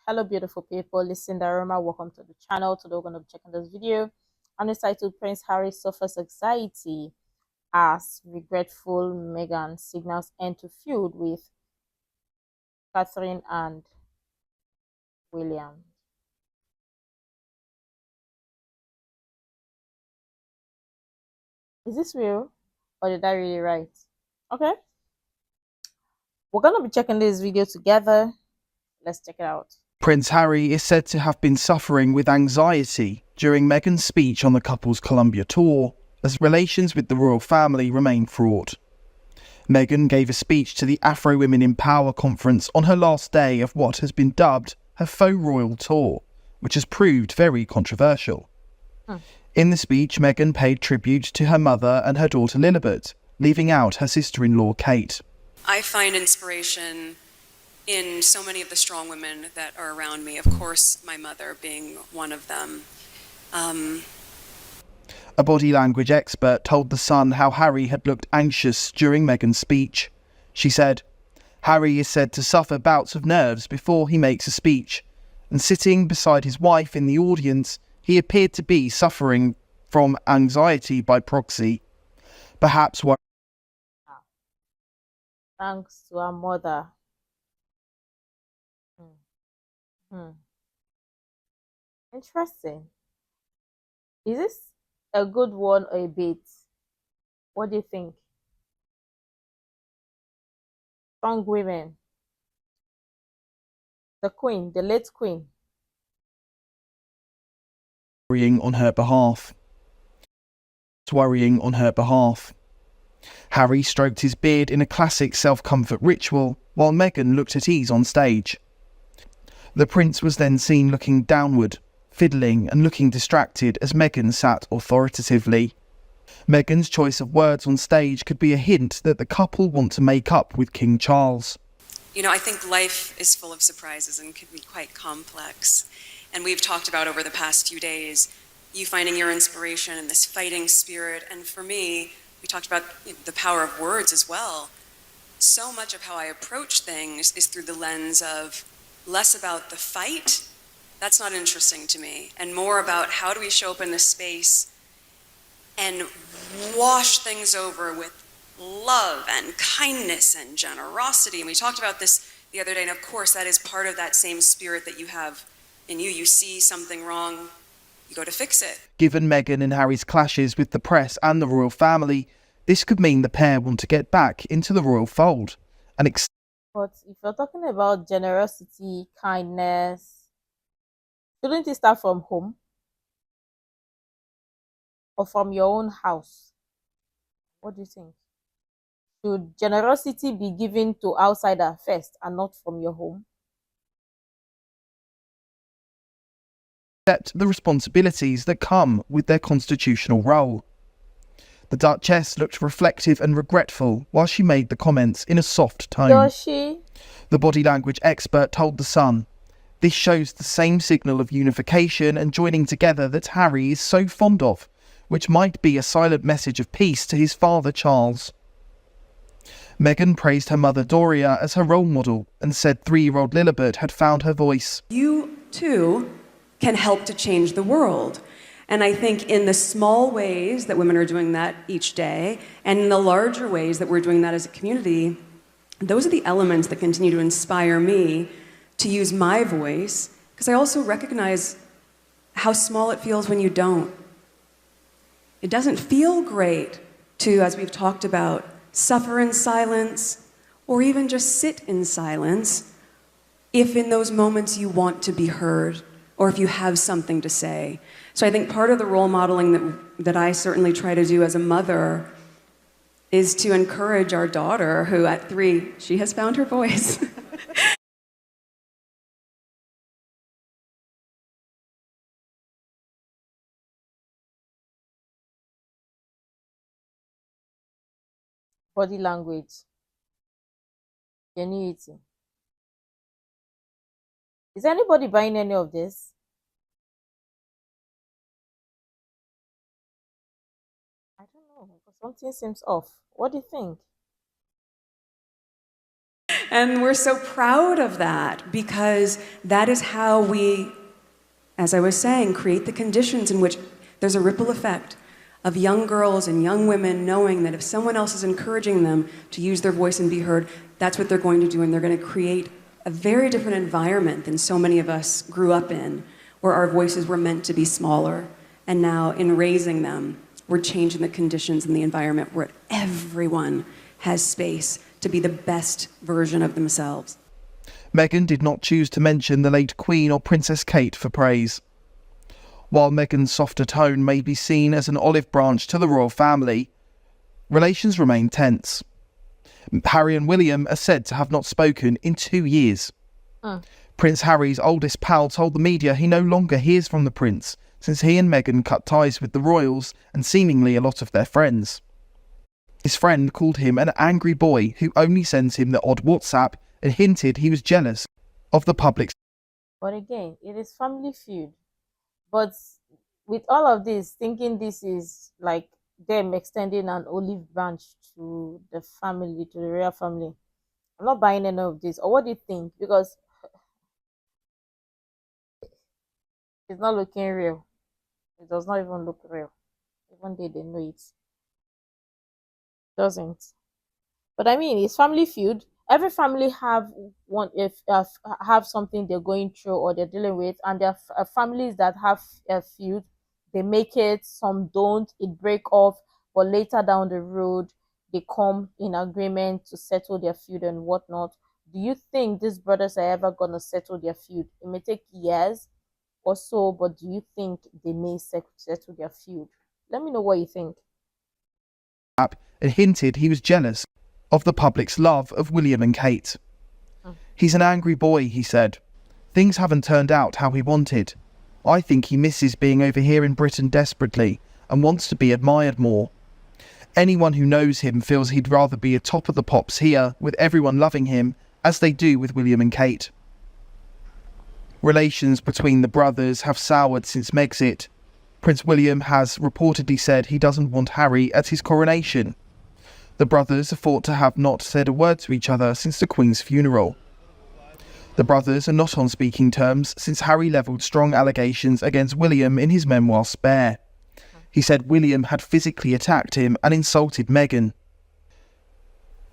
Hello beautiful people, listen Daruma, welcome to the channel. Today we're going to be checking this video and it's titled Prince Harry suffers anxiety as regretful Meghan signals end to feud with Catherine and William. Is this real or did I really write? Okay, we're going to be checking this video together. Let's check it out. Prince Harry is said to have been suffering with anxiety during Meghan's speech on the couple's Colombia tour, as relations with the royal family remain fraught. Meghan gave a speech to the Afro Women in Power conference on her last day of what has been dubbed her faux royal tour, which has proved very controversial. In the speech, Meghan paid tribute to her mother and her daughter Lilibet, leaving out her sister-in-law Kate. I find inspiration in so many of the strong women that are around me, of course my mother being one of them. A body language expert told The Sun how Harry had looked anxious during Meghan's speech. She said, "Harry is said to suffer bouts of nerves before he makes a speech, and sitting beside his wife in the audience, he appeared to be suffering from anxiety by proxy. Perhaps what..." Thanks to our mother. Interesting. Is this a good one or a bait? What do you think? Strong women. The Queen, the late Queen. Worrying on her behalf. Harry stroked his beard in a classic self-comfort ritual, while Meghan looked at ease on stage. The prince was then seen looking downward, fiddling and looking distracted as Meghan sat authoritatively. Meghan's choice of words on stage could be a hint that the couple want to make up with King Charles. You know, I think life is full of surprises and can be quite complex. And we've talked about over the past few days, you finding your inspiration in this fighting spirit. And for me, we talked about the power of words as well. So much of how I approach things is through the lens of less about the fight, that's not interesting to me, and more about how do we show up in this space and wash things over with love and kindness and generosity. And we talked about this the other day, and of course that is part of that same spirit that you have in you. You see something wrong, you go to fix it. Given Meghan and Harry's clashes with the press and the royal family, this could mean the pair want to get back into the royal fold. But if you're talking about generosity, kindness, shouldn't it start from home? Or from your own house? What do you think? Should generosity be given to outsiders first and not from your home? Accept the responsibilities that come with their constitutional role. The Duchess looked reflective and regretful while she made the comments in a soft tone. Does she? The body language expert told The Sun, "This shows the same signal of unification and joining together that Harry is so fond of, which might be a silent message of peace to his father Charles." Meghan praised her mother Doria as her role model and said 3-year-old Lilibet had found her voice. You too can help to change the world. And I think in the small ways that women are doing that each day, and in the larger ways that we're doing that as a community, those are the elements that continue to inspire me to use my voice, because I also recognize how small it feels when you don't. It doesn't feel great to, as we've talked about, suffer in silence, or even just sit in silence, if in those moments you want to be heard, or if you have something to say. So I think part of the role modeling that I certainly try to do as a mother is to encourage our daughter, who at 3, she has found her voice. Body language. Genuity. Is anybody buying any of this? I don't know, but something seems off. What do you think? And we're so proud of that because that is how we, as I was saying, create the conditions in which there's a ripple effect of young girls and young women knowing that if someone else is encouraging them to use their voice and be heard, that's what they're going to do, and they're going to create a very different environment than so many of us grew up in, where our voices were meant to be smaller. And now, in raising them, we're changing the conditions in the environment where everyone has space to be the best version of themselves. Meghan did not choose to mention the late Queen or Princess Kate for praise. While Meghan's softer tone may be seen as an olive branch to the royal family, relations remain tense. Harry and William are said to have not spoken in 2 years. Prince Harry's oldest pal told the media he no longer hears from the prince since he and Meghan cut ties with the royals and seemingly a lot of their friends. His friend called him an angry boy who only sends him the odd WhatsApp and hinted he was jealous of the public's. But again, it is family feud. But with all of this, thinking this is like them extending an olive branch to the family, to the royal family, I'm not buying any of this. Or what do you think? Because it's not looking real. It does not even look real. Even though they know it doesn't. But I mean, it's family feud. Every family have one if have something they're going through or they're dealing with, and there are families that have a feud. They make it, some don't. It break off, but later down the road, they come in agreement to settle their feud and whatnot. Do you think these brothers are ever gonna settle their feud? It may take years or so, but do you think they may settle their feud? Let me know what you think. And hinted he was jealous of the public's love of William and Kate. He's an angry boy, he said. Things haven't turned out how he wanted. I think he misses being over here in Britain desperately and wants to be admired more. Anyone who knows him feels he'd rather be atop of the pops here with everyone loving him as they do with William and Kate. Relations between the brothers have soured since Megxit. Prince William has reportedly said he doesn't want Harry at his coronation. The brothers are thought to have not said a word to each other since the Queen's funeral. The brothers are not on speaking terms since Harry levelled strong allegations against William in his memoir Spare. He said William had physically attacked him and insulted Meghan.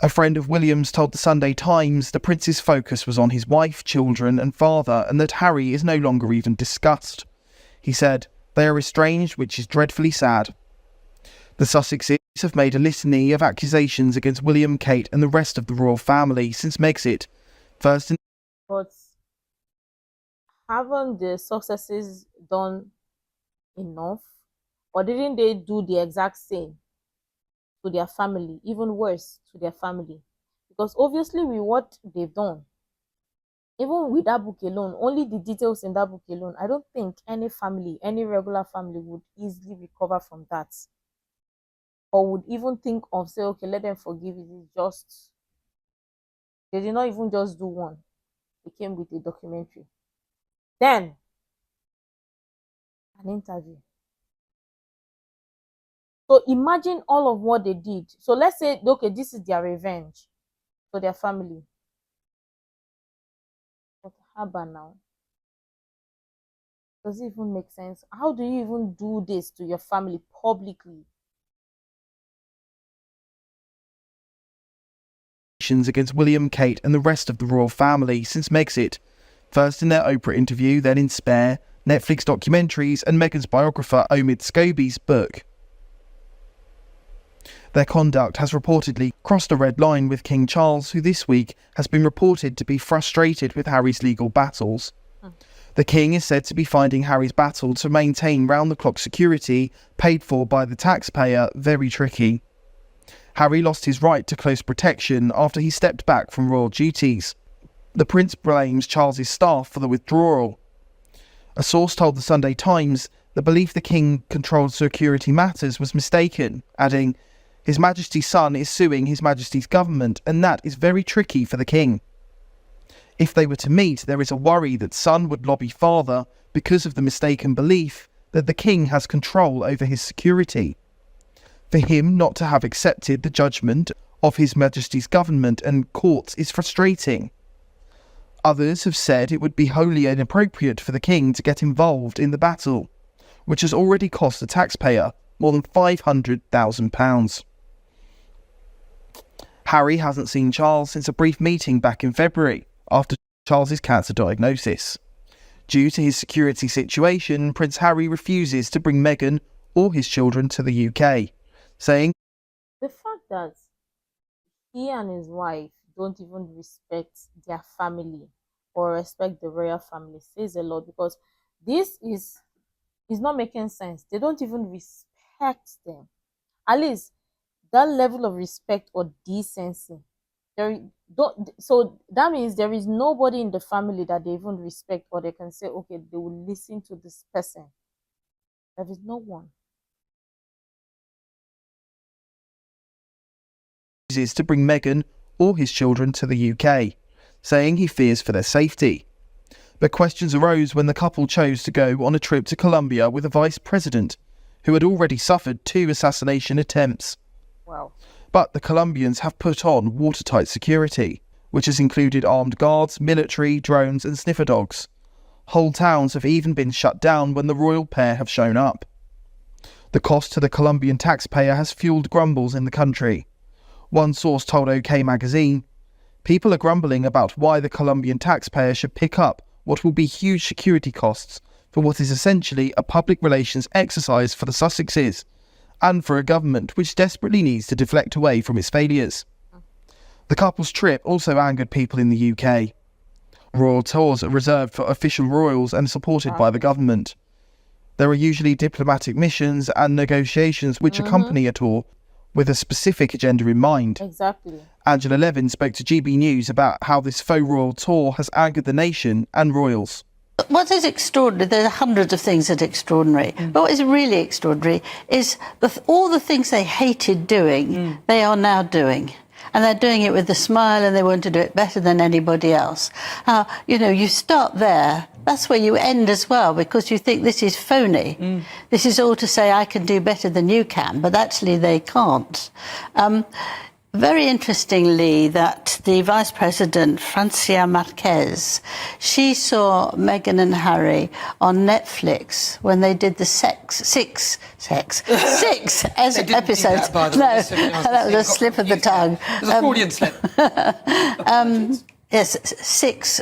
A friend of William's told the Sunday Times the prince's focus was on his wife, children and father, and that Harry is no longer even discussed. He said, "They are estranged, which is dreadfully sad." The Sussexes have made a litany of accusations against William, Kate and the rest of the royal family since Megxit. First in... But haven't the Sussexes done enough? Or didn't they do the exact same to their family, even worse to their family? Because obviously with what they've done, even with that book alone, only the details in that book alone, I don't think any family, any regular family would easily recover from that. Or would even think of, say, okay, let them forgive it. It's just, they did not even just do one. They came with a documentary. Then, an interview. So imagine all of what they did. So let's say, okay, this is their revenge for their family. But how about now? Does it even make sense? How do you even do this to your family publicly? Against William, Kate and the rest of the royal family since Megxit. First in their Oprah interview, then in Spare, Netflix documentaries and Meghan's biographer Omid Scobie's book. Their conduct has reportedly crossed a red line with King Charles, who this week has been reported to be frustrated with Harry's legal battles. The King is said to be finding Harry's battle to maintain round-the-clock security paid for by the taxpayer very tricky. Harry lost his right to close protection after he stepped back from royal duties. The Prince blames Charles's staff for the withdrawal. A source told the Sunday Times the belief the King controlled security matters was mistaken, adding, "His Majesty's son is suing His Majesty's government, and that is very tricky for the King. If they were to meet, there is a worry that son would lobby father because of the mistaken belief that the King has control over his security. For him not to have accepted the judgment of His Majesty's government and courts is frustrating. Others have said it would be wholly inappropriate for the King to get involved in the battle, which has already cost the taxpayer more than £500,000. Harry hasn't seen Charles since a brief meeting back in February after Charles's cancer diagnosis. Due to his security situation, Prince Harry refuses to bring Meghan or his children to the UK, saying, The fact that he and his wife don't even respect their family or respect the royal family says a lot, because this is not making sense. They don't even respect them. At least that level of respect or decency. So that means there is nobody in the family that they even respect, or they can say, okay, they will listen to this person. There is no one. Refuses to bring Meghan or his children to the UK, saying he fears for their safety. But questions arose when the couple chose to go on a trip to Colombia with a vice president who had already suffered 2 assassination attempts. Wow. But the Colombians have put on watertight security, which has included armed guards, military, drones and sniffer dogs. Whole towns have even been shut down when the royal pair have shown up. The cost to the Colombian taxpayer has fueled grumbles in the country. One source told OK magazine, "People are grumbling about why the Colombian taxpayer should pick up what will be huge security costs for what is essentially a public relations exercise for the Sussexes, and for a government which desperately needs to deflect away from its failures." The couple's trip also angered people in the UK. Royal tours are reserved for official royals and supported by the government. There are usually diplomatic missions and negotiations which accompany a tour with a specific agenda in mind. Exactly. Angela Levin spoke to GB News about how this faux royal tour has angered the nation and royals. What is extraordinary, there are hundreds of things that are extraordinary, but what is really extraordinary is all the things they hated doing, they are now doing. And they're doing it with a smile, and they want to do it better than anybody else. You start there, that's where you end as well, because you think this is phony. This is all to say I can do better than you can, but actually they can't. Very interestingly, that the Vice President, Francia Marquez, she saw Meghan and Harry on Netflix when they did the six episodes. No, that was a slip of the tongue. It was a Freudian slip. Yes, 6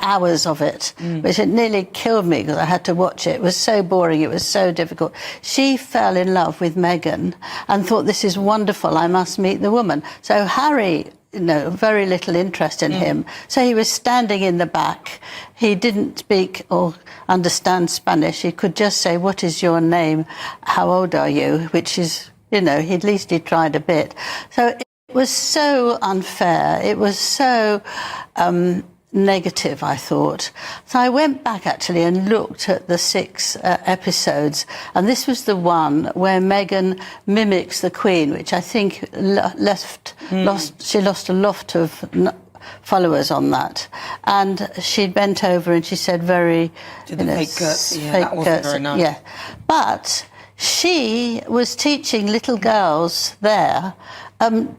hours of it, which it nearly killed me because I had to watch it. It was so boring, it was so difficult. She fell in love with Meghan and thought, this is wonderful, I must meet the woman. So Harry, very little interest in him. So he was standing in the back. He didn't speak or understand Spanish. He could just say, what is your name? How old are you? Which is, at least he tried a bit. So it was so unfair. It was so negative, I thought. So I went back actually and looked at the 6 episodes, and this was the one where Meghan mimics the Queen, which I think she lost a lot of followers on that. And she bent over and she said Did the fake curtsy, that wasn't very nice. Yeah. But she was teaching little girls there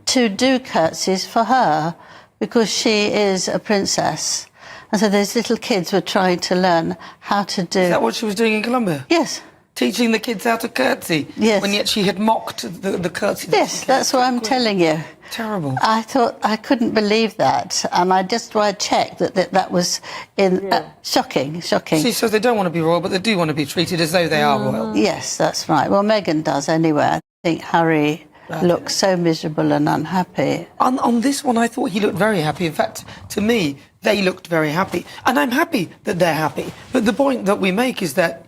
to do curtsies for her, because she is a princess. And so those little kids were trying to learn how to do... Is that what she was doing in Colombia? Yes. Teaching the kids how to curtsy? Yes. When yet she had mocked the curtsy? Yes, that's what I'm telling you. Terrible. I thought, I couldn't believe that. And I checked that was in... shocking. She says they don't want to be royal, but they do want to be treated as though they are royal. Yes, that's right. Well, Meghan does anyway. I think Harry looks so miserable and unhappy. On this one, I thought he looked very happy. In fact, to me, they looked very happy. And I'm happy that they're happy. But the point that we make is that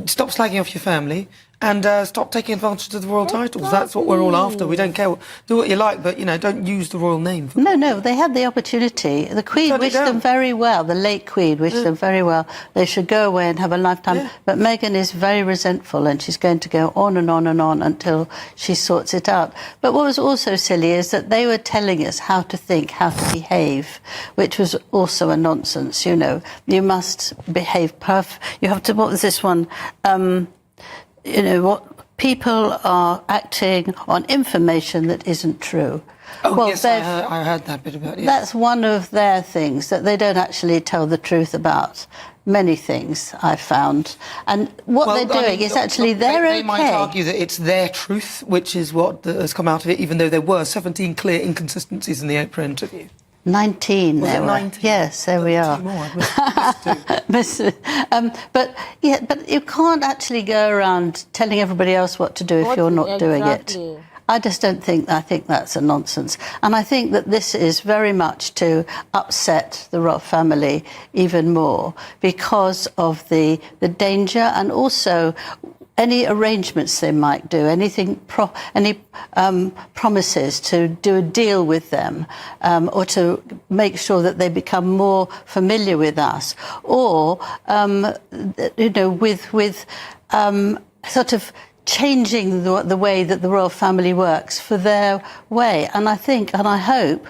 stop slagging off your family and stop taking advantage of the royal titles. That's what we're all after. We don't care. Do what you like, but, don't use the royal name. No, they had the opportunity. The Queen wished them very well. The late Queen wished them very well. They should go away and have a lifetime. Yeah. But Meghan is very resentful, and she's going to go on and on and on until she sorts it out. But what was also silly is that they were telling us how to think, how to behave, which was also a nonsense, You must behave you have to, what was this one? people are acting on information that isn't true. Oh, Well, yes, I heard that bit about it. That's one of their things, that they don't actually tell the truth about many things, I've found. And what they're doing is actually They might argue that it's their truth, which is what has come out of it, even though there were 17 clear inconsistencies in the Oprah interview. 19 Was there it were. 19? Yes, there we are. Two more. I missed two. But you can't actually go around telling everybody else what to do if you're not doing it. I just don't think, I think that's a nonsense. And I think that this is very much to upset the royal family even more because of the danger, and also any arrangements they might do, any promises to do a deal with them, or to make sure that they become more familiar with us, or with sort of changing the way that the royal family works for their way. And I think, and I hope,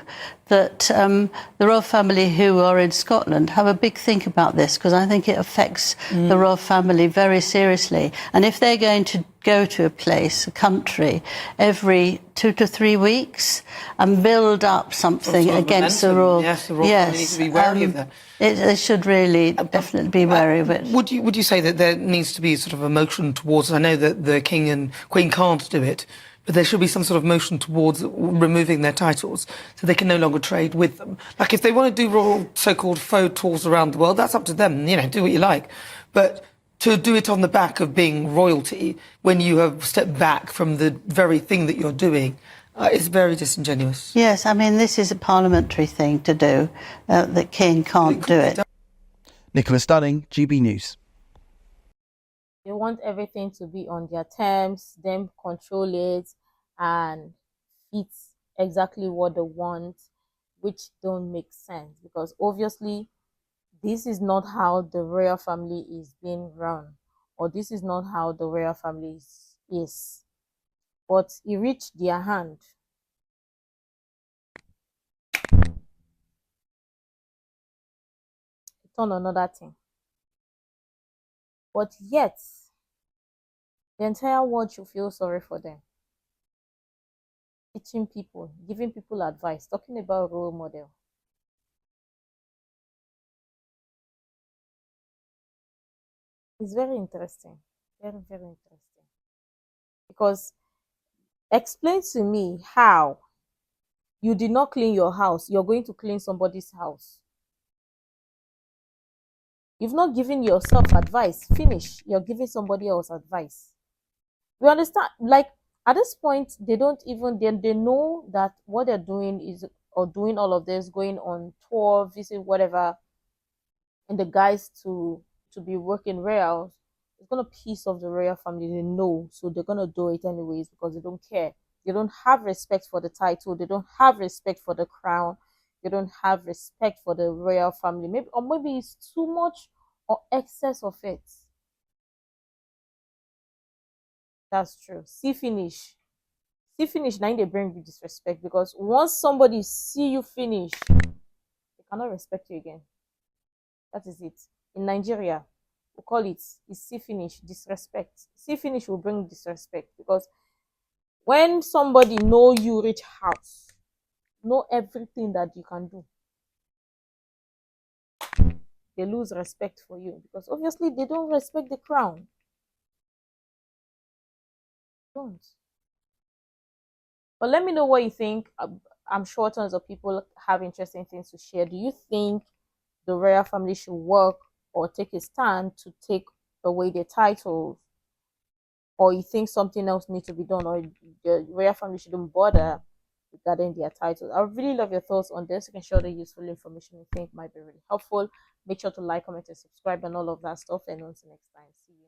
that the royal family who are in Scotland have a big think about this, because I think it affects the royal family very seriously. And if they're going to go to a country, every 2 to 3 weeks and build up something against the royal... Yes, the royal family needs to be wary of that. They should really definitely be wary of it. Would you say that there needs to be sort of a motion towards... I know that the King and Queen can't do it, but there should be some sort of motion towards removing their titles so they can no longer trade with them. Like, if they want to do royal so-called FEUD tours around the world, that's up to them, do what you like. But to do it on the back of being royalty when you have stepped back from the very thing that you're doing is very disingenuous. Yes, I mean, this is a parliamentary thing to do. The King can't do it. Nicholas Dunning, GB News. They want everything to be on their terms, them control it, and it's exactly what they want, which don't make sense, because obviously this is not how the royal family is being run, or this is not how the royal family is. But it reached their hand. It's on another thing. But yet, the entire world should feel sorry for them. Teaching people, giving people advice, talking about role model. It's very interesting. Very, very interesting. Because explain to me how you did not clean your house, you're going to clean somebody's house. You've not given yourself advice. Finish. You're giving somebody else advice. We understand, like, at this point, they don't even, they know that what they're doing is, or doing all of this, going on tour, visit, whatever, and the guys to be working royals, it's going to piss off the royal family. They know, so they're going to do it anyways because they don't care. They don't have respect for the title. They don't have respect for the crown. They don't have respect for the royal family. Maybe it's too much or excess of it. That's true. See finish, now they bring you disrespect, because once somebody see you finish, they cannot respect you again. That is it. In Nigeria, we call it see finish, disrespect. See finish will bring disrespect, because when somebody know you reach house, know everything that you can do, they lose respect for you, because obviously they don't respect the crown. Don't. But let me know what you think. I'm sure tons of people have interesting things to share. Do you think the royal family should work or take a stand to take away their titles? Or you think something else needs to be done, or the royal family shouldn't bother regarding their titles? I really love your thoughts on this. You can share the useful information you think might be really helpful. Make sure to like, comment, and subscribe, and all of that stuff. And until next time, see you.